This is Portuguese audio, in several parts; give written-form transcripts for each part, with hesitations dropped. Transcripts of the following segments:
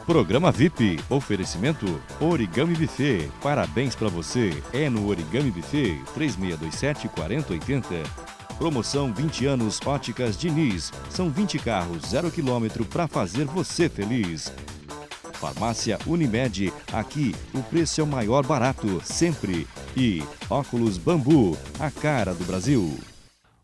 Programa VIP, oferecimento Origami Buffet. Parabéns pra você, é no Origami Buffet, 3627-4080. Promoção 20 anos Óticas Diniz, são 20 carros, 0 km para fazer você feliz. Farmácia Unimed, aqui o preço é o maior barato, sempre. E Óculos Bambu, a cara do Brasil.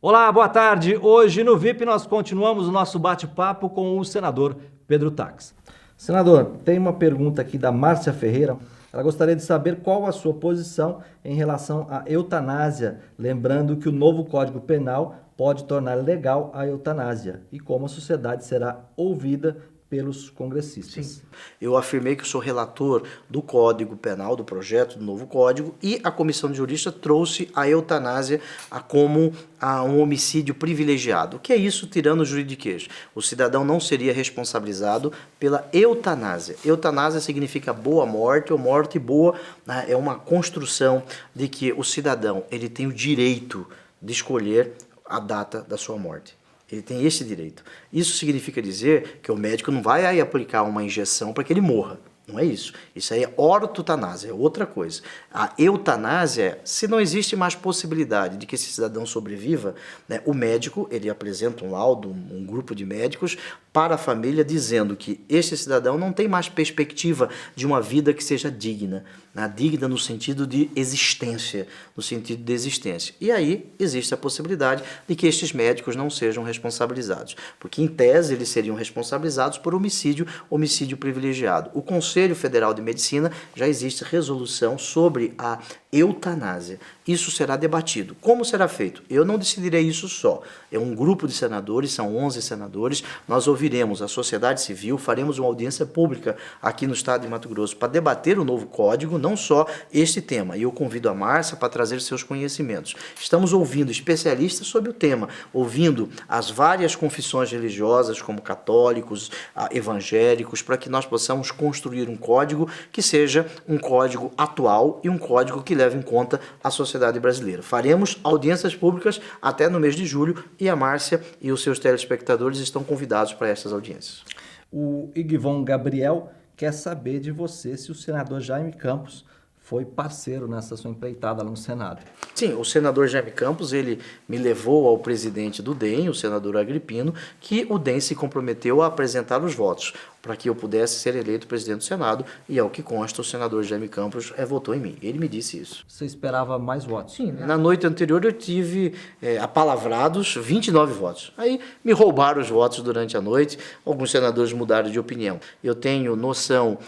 Olá, boa tarde. Hoje no VIP nós continuamos o nosso bate-papo com o senador Pedro Taques. Senador, tem uma pergunta aqui da Márcia Ferreira. Ela gostaria de saber qual a sua posição em relação à eutanásia, lembrando que o novo Código Penal pode tornar legal a eutanásia e como a sociedade será ouvida pelos congressistas. Sim. Eu afirmei que eu sou relator do Código Penal, do projeto do novo Código, e a Comissão de Juristas trouxe a eutanásia como um homicídio privilegiado. O que é isso, tirando o juridiquês? O cidadão não seria responsabilizado pela eutanásia. Eutanásia significa boa morte ou morte boa, né? É uma construção de que o cidadão ele tem o direito de escolher a data da sua morte. Ele tem esse direito. Isso significa dizer que o médico não vai aí aplicar uma injeção para que ele morra. Não é isso. Isso aí é ortotanásia, é outra coisa. A eutanásia, se não existe mais possibilidade de que esse cidadão sobreviva, né, o médico, ele apresenta um laudo, um grupo de médicos, para a família dizendo que esse cidadão não tem mais perspectiva de uma vida que seja digna, né, digna no sentido de existência, no sentido de existência. E aí existe a possibilidade de que estes médicos não sejam responsabilizados, porque em tese eles seriam responsabilizados por homicídio privilegiado. O Conselho Federal de Medicina já existe resolução sobre a eutanásia. Isso será debatido. Como será feito? Eu não decidirei isso só. É um grupo de senadores, são 11 senadores. Nós ouviremos a sociedade civil, faremos uma audiência pública aqui no estado de Mato Grosso para debater o novo código, não só este tema. E eu convido a Márcia para trazer seus conhecimentos. Estamos ouvindo especialistas sobre o tema, ouvindo as várias confissões religiosas, como católicos, evangélicos, para que nós possamos construir um código que seja um código atual e um código que leve em conta a sociedade brasileira. Faremos audiências públicas até no mês de julho e a Márcia e os seus telespectadores estão convidados para essas audiências. O Igvon Gabriel quer saber de você se o senador Jaime Campos foi parceiro nessa sua empreitada lá no Senado. Sim, o senador Jaime Campos, ele me levou ao presidente do DEM, o senador Agripino, que o DEM se comprometeu a apresentar os votos para que eu pudesse ser eleito presidente do Senado, e ao que consta, o senador Jaime Campos votou em mim. Ele me disse isso. Você esperava mais votos? Sim, na noite anterior eu tive apalavrados 29 votos. Aí me roubaram os votos durante a noite, alguns senadores mudaram de opinião. Eu tenho noção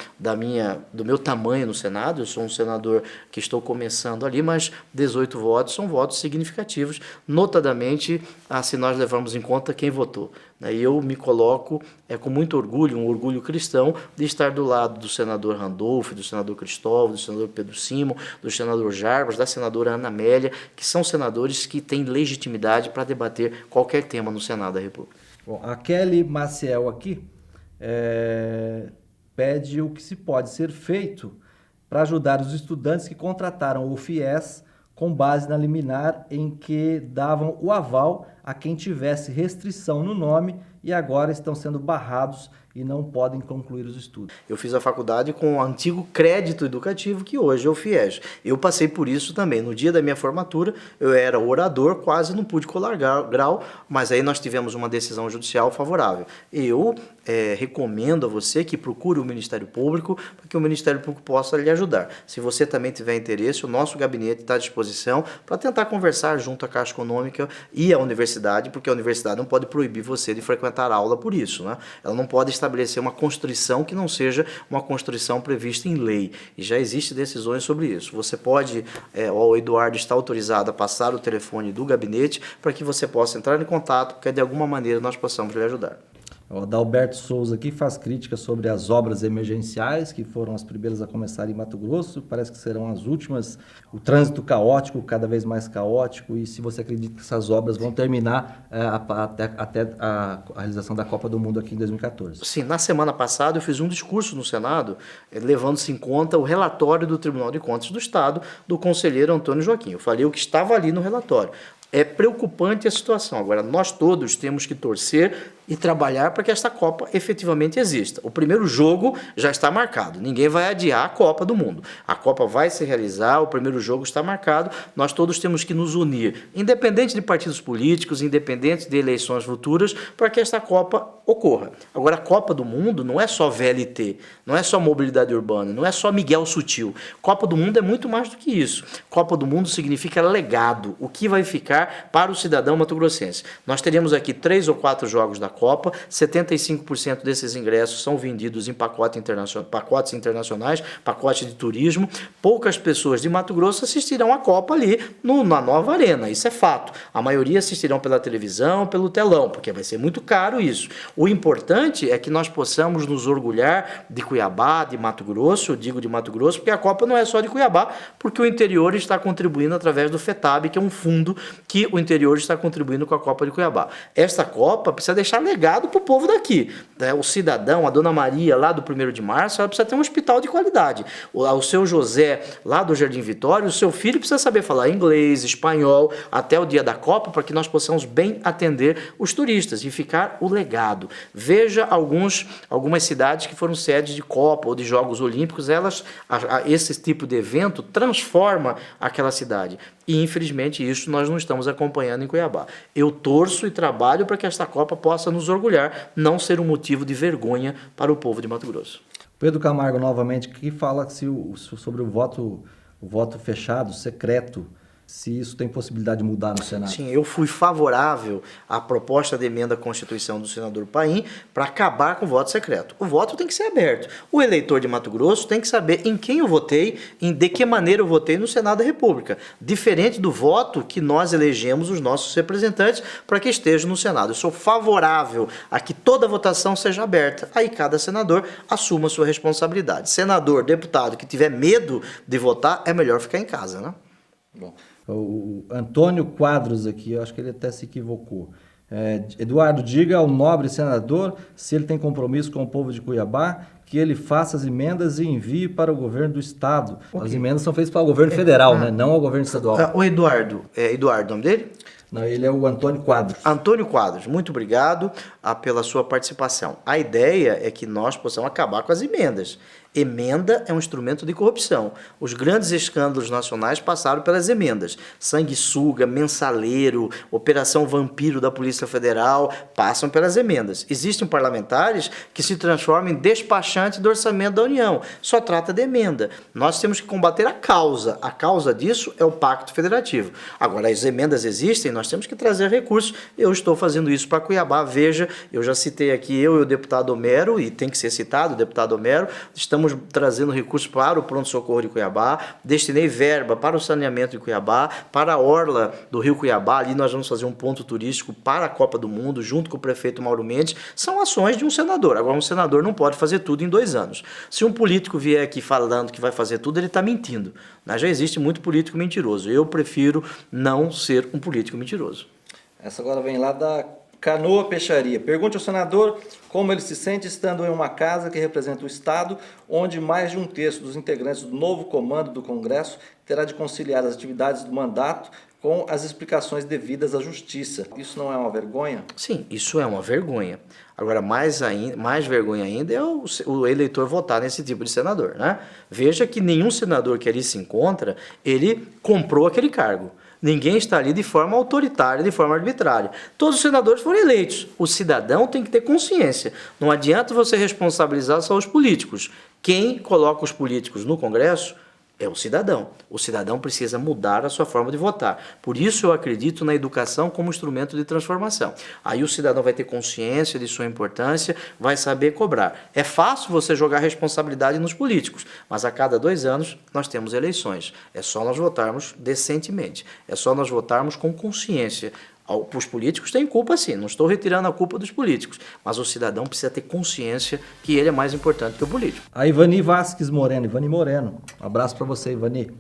do meu tamanho no Senado, eu sou um senador que estou começando ali, mas 18 votos são votos significativos, notadamente se nós levarmos em conta quem votou. E eu me coloco com muito orgulho, um orgulho cristão, de estar do lado do senador Randolfo, do senador Cristóvão, do senador Pedro Simo, do senador Jarbas, da senadora Ana Amélia, que são senadores que têm legitimidade para debater qualquer tema no Senado da República. Bom, a Kelly Maciel aqui pede o que se pode ser feito para ajudar os estudantes que contrataram o FIES com base na liminar em que davam o aval a quem tivesse restrição no nome e agora estão sendo barrados e não podem concluir os estudos. Eu fiz a faculdade com o antigo crédito educativo, que hoje é o FIES. Eu passei por isso também. No dia da minha formatura, eu era orador, quase não pude colar grau, mas aí nós tivemos uma decisão judicial favorável. Eu recomendo a você que procure o Ministério Público, para que o Ministério Público possa lhe ajudar. Se você também tiver interesse, o nosso gabinete está à disposição para tentar conversar junto à Caixa Econômica e à universidade, porque a universidade não pode proibir você de frequentar a aula por isso, né? Ela não pode estabelecer uma constrição que não seja uma constrição prevista em lei. E já existem decisões sobre isso. Você pode, o Eduardo está autorizado a passar o telefone do gabinete para que você possa entrar em contato, porque de alguma maneira nós possamos lhe ajudar. O Adalberto Souza aqui faz críticas sobre as obras emergenciais, que foram as primeiras a começar em Mato Grosso, parece que serão as últimas. O trânsito caótico, cada vez mais caótico, e se você acredita que essas obras vão terminar até a realização da Copa do Mundo aqui em 2014. Sim, na semana passada eu fiz um discurso no Senado, levando-se em conta o relatório do Tribunal de Contas do Estado, do conselheiro Antônio Joaquim. Eu falei o que estava ali no relatório. É preocupante a situação. Agora, nós todos temos que torcer e trabalhar para que esta Copa efetivamente exista. O primeiro jogo já está marcado. Ninguém vai adiar a Copa do Mundo. A Copa vai se realizar, o primeiro jogo está marcado. Nós todos temos que nos unir, independente de partidos políticos, independente de eleições futuras, para que esta Copa ocorra. Agora, a Copa do Mundo não é só VLT, não é só mobilidade urbana, não é só Miguel Sutil. Copa do Mundo é muito mais do que isso. Copa do Mundo significa legado, o que vai ficar para o cidadão mato-grossense. Nós teremos aqui 3 ou 4 jogos da Copa, 75% desses ingressos são vendidos em pacotes internacionais, pacote de turismo. Poucas pessoas de Mato Grosso assistirão à Copa ali na nova arena, isso é fato. A maioria assistirão pela televisão, pelo telão, porque vai ser muito caro isso. O importante é que nós possamos nos orgulhar de Cuiabá, de Mato Grosso, eu digo de Mato Grosso, porque a Copa não é só de Cuiabá, porque o interior está contribuindo através do FETAB, que é um fundo que o interior está contribuindo com a Copa de Cuiabá. Esta Copa precisa deixar legado para o povo daqui. O cidadão, a dona Maria, lá do 1º de março, ela precisa ter um hospital de qualidade. O seu José, lá do Jardim Vitória, o seu filho precisa saber falar inglês, espanhol, até o dia da Copa, para que nós possamos bem atender os turistas e ficar o legado. Veja algumas cidades que foram sedes de Copa ou de Jogos Olímpicos, esse tipo de evento transforma aquela cidade. E, infelizmente, isso nós não estamos acompanhando em Cuiabá. Eu torço e trabalho para que esta Copa possa nos orgulhar, não ser um motivo de vergonha para o povo de Mato Grosso. Pedro Camargo, novamente, que fala sobre o voto fechado, secreto, se isso tem possibilidade de mudar no Senado. Sim, eu fui favorável à proposta de emenda à Constituição do senador Paim para acabar com o voto secreto. O voto tem que ser aberto. O eleitor de Mato Grosso tem que saber em quem eu votei, de que maneira eu votei no Senado da República. Diferente do voto que nós elegemos os nossos representantes para que estejam no Senado. Eu sou favorável a que toda votação seja aberta. Aí cada senador assuma a sua responsabilidade. Senador, deputado que tiver medo de votar, é melhor ficar em casa, né? Bom. O Antônio Quadros aqui, eu acho que ele até se equivocou. Eduardo, diga ao nobre senador, se ele tem compromisso com o povo de Cuiabá, que ele faça as emendas e envie para o governo do estado. Okay. As emendas são feitas para o governo federal, né? Não ao governo estadual. O Eduardo, Eduardo, o nome dele? Não, ele é o Antônio Quadros. Antônio Quadros, muito obrigado pela sua participação. A ideia é que nós possamos acabar com as emendas. Emenda é um instrumento de corrupção. Os grandes escândalos nacionais passaram pelas emendas. Sanguessuga, Mensaleiro, Operação Vampiro da Polícia Federal, passam pelas emendas. Existem parlamentares que se transformam em despachantes do orçamento da União. Só trata de emenda. Nós temos que combater a causa. A causa disso é o Pacto Federativo. Agora, as emendas existem, nós temos que trazer recursos. Eu estou fazendo isso para Cuiabá. Veja, eu já citei aqui eu e o deputado Homero, e tem que ser citado o deputado Homero, estamos trazendo recursos para o pronto-socorro de Cuiabá, destinei verba para o saneamento de Cuiabá, para a orla do Rio Cuiabá, ali nós vamos fazer um ponto turístico para a Copa do Mundo, junto com o prefeito Mauro Mendes. São ações de um senador. Agora, um senador não pode fazer tudo em 2 anos. Se um político vier aqui falando que vai fazer tudo, ele está mentindo. Já existe muito político mentiroso. Eu prefiro não ser um político mentiroso. Essa agora vem lá da Canoa Peixaria. Pergunte ao senador como ele se sente estando em uma casa que representa o Estado, onde mais de 1/3 dos integrantes do novo comando do Congresso terá de conciliar as atividades do mandato com as explicações devidas à Justiça. Isso não é uma vergonha? Sim, isso é uma vergonha. Agora, mais vergonha ainda é o eleitor votar nesse tipo de senador, né? Veja que nenhum senador que ali se encontra, ele comprou aquele cargo. Ninguém está ali de forma autoritária, de forma arbitrária. Todos os senadores foram eleitos. O cidadão tem que ter consciência. Não adianta você responsabilizar só os políticos. Quem coloca os políticos no Congresso é o cidadão. O cidadão precisa mudar a sua forma de votar. Por isso eu acredito na educação como instrumento de transformação. Aí o cidadão vai ter consciência de sua importância, vai saber cobrar. É fácil você jogar responsabilidade nos políticos, mas a cada 2 anos nós temos eleições. É só nós votarmos decentemente. É só nós votarmos com consciência. Os políticos têm culpa sim, não estou retirando a culpa dos políticos, mas o cidadão precisa ter consciência que ele é mais importante que o político. A Ivani Vasques Moreno, Ivani Moreno, um abraço para você, Ivani.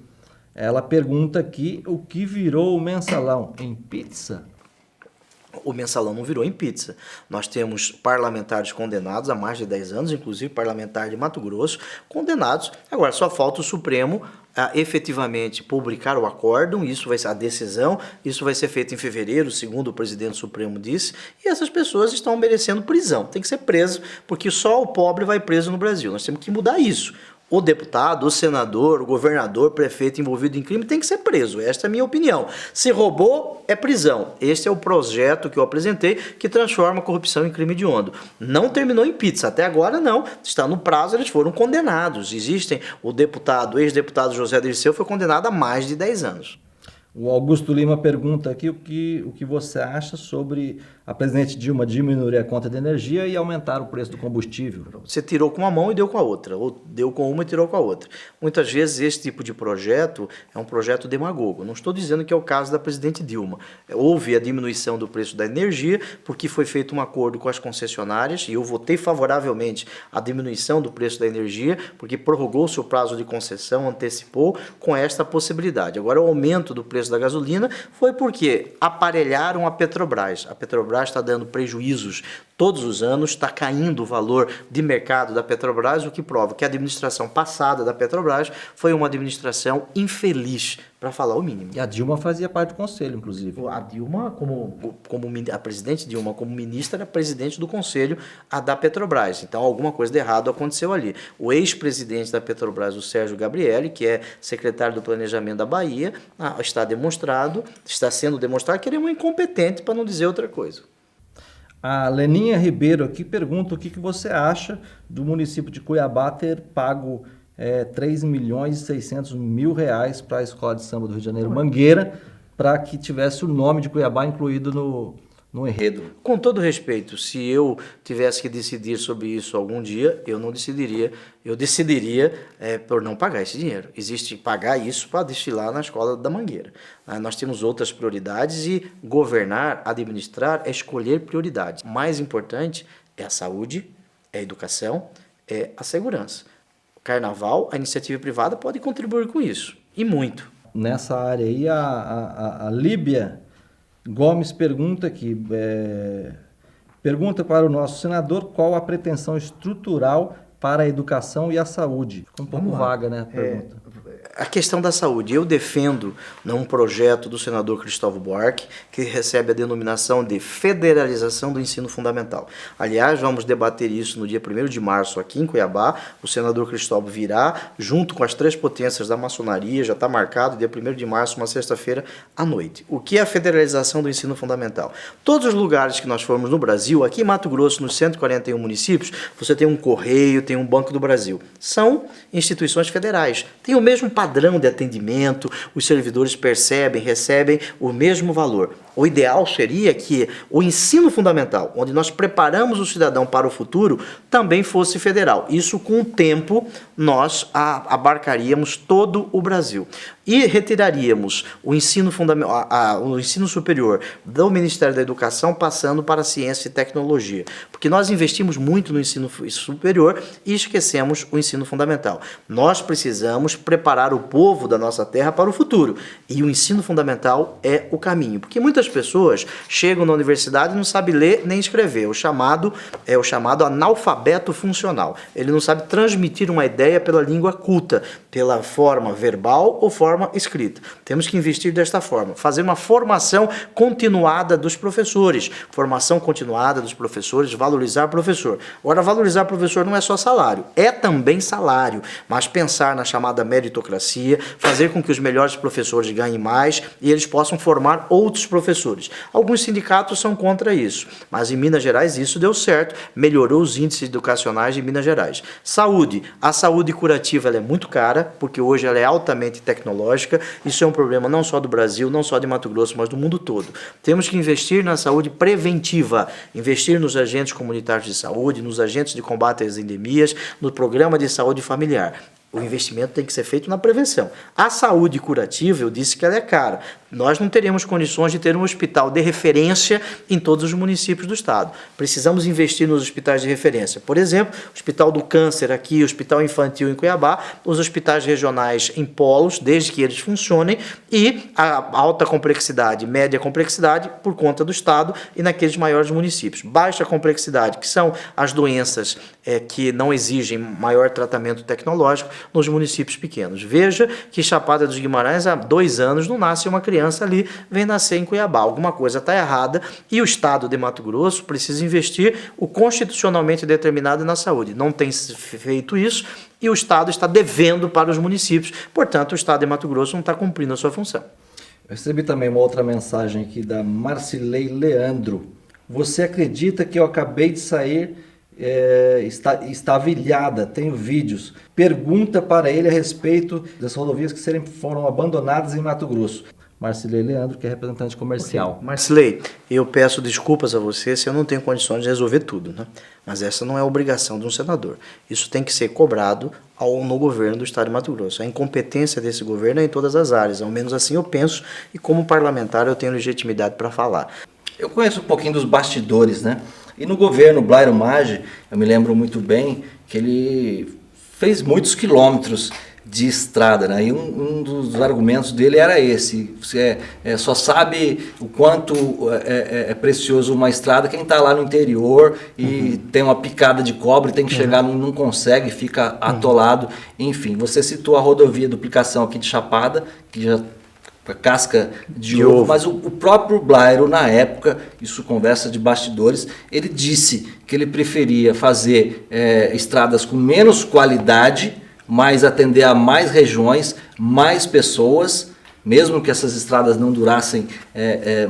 Ela pergunta aqui o que virou o mensalão em pizza? O mensalão não virou em pizza. Nós temos parlamentares condenados há mais de 10 anos, inclusive parlamentar de Mato Grosso, condenados. Agora, só falta o Supremo efetivamente publicar o acórdão, isso vai ser a decisão, isso vai ser feito em fevereiro, segundo o presidente Supremo disse, e essas pessoas estão merecendo prisão. Tem que ser preso, porque só o pobre vai preso no Brasil. Nós temos que mudar isso. O deputado, o senador, o governador, o prefeito envolvido em crime tem que ser preso. Esta é a minha opinião. Se roubou, é prisão. Este é o projeto que eu apresentei, que transforma a corrupção em crime hediondo. Não terminou em pizza. Até agora não. Está no prazo, eles foram condenados. Existem o deputado, ex-deputado José Dirceu foi condenado a mais de 10 anos. O Augusto Lima pergunta aqui o que você acha sobre a presidente Dilma diminuir a conta de energia e aumentar o preço do combustível. Você tirou com uma mão e deu com a outra, ou deu com uma e tirou com a outra. Muitas vezes esse tipo de projeto é um projeto demagogo. Não estou dizendo que é o caso da presidente Dilma. Houve a diminuição do preço da energia porque foi feito um acordo com as concessionárias e eu votei favoravelmente a diminuição do preço da energia porque prorrogou-se o prazo de concessão, antecipou com esta possibilidade. Agora o aumento do preço da gasolina foi porque aparelharam a Petrobras. A Petrobras está dando prejuízos todos os anos, está caindo o valor de mercado da Petrobras, o que prova que a administração passada da Petrobras foi uma administração infeliz, para falar o mínimo. E a Dilma fazia parte do conselho, inclusive. A Dilma, a presidente Dilma, como ministra, era presidente do conselho da Petrobras. Então, alguma coisa de errado aconteceu ali. O ex-presidente da Petrobras, o Sérgio Gabrielli, que é secretário do Planejamento da Bahia, está sendo demonstrado que ele é um incompetente, para não dizer outra coisa. A Leninha Ribeiro aqui pergunta o que você acha do município de Cuiabá ter pago 3.600.000 reais para a Escola de Samba do Rio de Janeiro, Mangueira, para que tivesse o nome de Cuiabá incluído no enredo. Com todo respeito, se eu tivesse que decidir sobre isso algum dia, eu não decidiria, eu decidiria por não pagar esse dinheiro. Existe pagar isso para desfilar na Escola da Mangueira. Nós temos outras prioridades e governar, administrar é escolher prioridades. O mais importante é a saúde, é a educação, é a segurança. O carnaval, a iniciativa privada pode contribuir com isso, e muito. Nessa área aí, a Líbia Gomes pergunta aqui, pergunta para o nosso senador qual a pretensão estrutural para a educação e a saúde. Ficou um pouco vaga, né, a pergunta. A questão da saúde. Eu defendo um projeto do senador Cristóvão Buarque, que recebe a denominação de federalização do ensino fundamental. Aliás, vamos debater isso no dia 1º de março aqui em Cuiabá. O senador Cristóvão virá, junto com as 3 potências da maçonaria, já está marcado, dia 1º de março, uma sexta-feira à noite. O que é a federalização do ensino fundamental? Todos os lugares que nós formos no Brasil, aqui em Mato Grosso, nos 141 municípios, você tem um Correio, tem um Banco do Brasil. São instituições federais. Tem o mesmo padrão de atendimento, os servidores recebem o mesmo valor. O ideal seria que o ensino fundamental, onde nós preparamos o cidadão para o futuro, também fosse federal. Isso, com o tempo, nós abarcaríamos todo o Brasil. E retiraríamos o ensino o ensino superior do Ministério da Educação, passando para a ciência e tecnologia. Porque nós investimos muito no ensino superior e esquecemos o ensino fundamental. Nós precisamos preparar o povo da nossa terra para o futuro. E o ensino fundamental é o caminho. Porque muitas pessoas chegam na universidade e não sabem ler nem escrever. O chamado analfabeto funcional. Ele não sabe transmitir uma ideia pela língua culta, pela forma verbal ou forma escrita. Temos que investir desta forma, fazer uma formação continuada dos professores, valorizar o professor. Agora, valorizar o professor não é só salário, é também salário, mas pensar na chamada meritocracia, fazer com que os melhores professores ganhem mais e eles possam formar outros professores. Alguns sindicatos são contra isso, mas em Minas Gerais isso deu certo, melhorou os índices educacionais de Minas Gerais. Saúde. A saúde curativa ela é muito cara, porque hoje ela é altamente tecnológica. Isso é um problema não só do Brasil, não só de Mato Grosso, mas do mundo todo. Temos que investir na saúde preventiva, investir nos agentes comunitários de saúde, nos agentes de combate às endemias, no programa de saúde familiar. O investimento tem que ser feito na prevenção. A saúde curativa, eu disse que ela é cara. Nós não teríamos condições de ter um hospital de referência em todos os municípios do estado. Precisamos investir nos hospitais de referência. Por exemplo, o Hospital do Câncer aqui, o Hospital Infantil em Cuiabá, os hospitais regionais em polos, desde que eles funcionem, e a alta complexidade, média complexidade, por conta do estado e naqueles maiores municípios. Baixa complexidade, que são as doenças que não exigem maior tratamento tecnológico, nos municípios pequenos. Veja que Chapada dos Guimarães, há 2 anos, não nasce uma criança ali, vem nascer em Cuiabá. Alguma coisa está errada e o estado de Mato Grosso precisa investir o constitucionalmente determinado na saúde. Não tem feito isso e o estado está devendo para os municípios. Portanto, o estado de Mato Grosso não está cumprindo a sua função. Eu recebi também uma outra mensagem aqui da Marcilei Leandro. Você acredita que eu acabei de sair, estava ilhada, tenho vídeos. Pergunta para ele a respeito das rodovias que foram abandonadas em Mato Grosso. Marcilei Leandro, que é representante comercial. Okay. Marcilei, eu peço desculpas a você se eu não tenho condições de resolver tudo, né? Mas essa não é a obrigação de um senador. Isso tem que ser cobrado no governo do estado de Mato Grosso. A incompetência desse governo é em todas as áreas, ao menos assim eu penso, e como parlamentar eu tenho legitimidade para falar. Eu conheço um pouquinho dos bastidores, né? E no governo Blairo Maggi, eu me lembro muito bem que ele fez muitos quilômetros de estrada, né? E um dos argumentos dele era esse: você só sabe o quanto é precioso uma estrada quem está lá no interior e tem uma picada de cobre, tem que chegar, não consegue, fica atolado. Enfim, você citou a rodovia duplicação aqui de Chapada, que já casca de ovo, mas o próprio Blairo, na época, isso conversa de bastidores, ele disse que ele preferia fazer estradas com menos qualidade, mas atender a mais regiões, mais pessoas, mesmo que essas estradas não durassem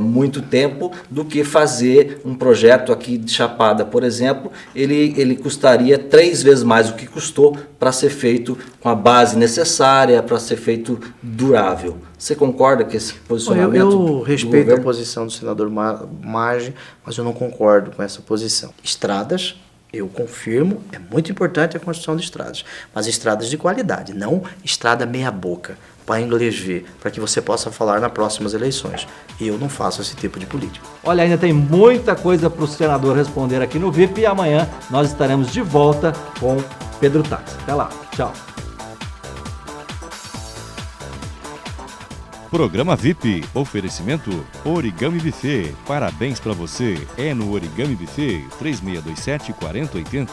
muito tempo, do que fazer um projeto aqui de Chapada, por exemplo, ele custaria 3 vezes mais do que custou para ser feito com a base necessária, para ser feito durável. Você concorda com esse posicionamento? Eu respeito a posição do senador Maggi, mas eu não concordo com essa posição. Estradas, eu confirmo, é muito importante a construção de estradas, mas estradas de qualidade, não estrada meia boca, para inglês ver, para que você possa falar nas próximas eleições. E eu não faço esse tipo de política. Olha, ainda tem muita coisa para o senador responder aqui no VIP e amanhã nós estaremos de volta com Pedro Tax. Até lá, tchau. Programa VIP, oferecimento Origami Buffet. Parabéns para você. É no Origami Buffet, 3627-4080.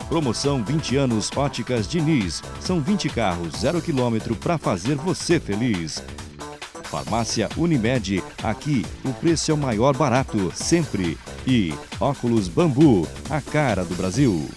Promoção 20 anos Óticas Diniz. São 20 carros, 0 km para fazer você feliz. Farmácia Unimed. Aqui o preço é o maior barato, sempre. E Óculos Bambu, a cara do Brasil.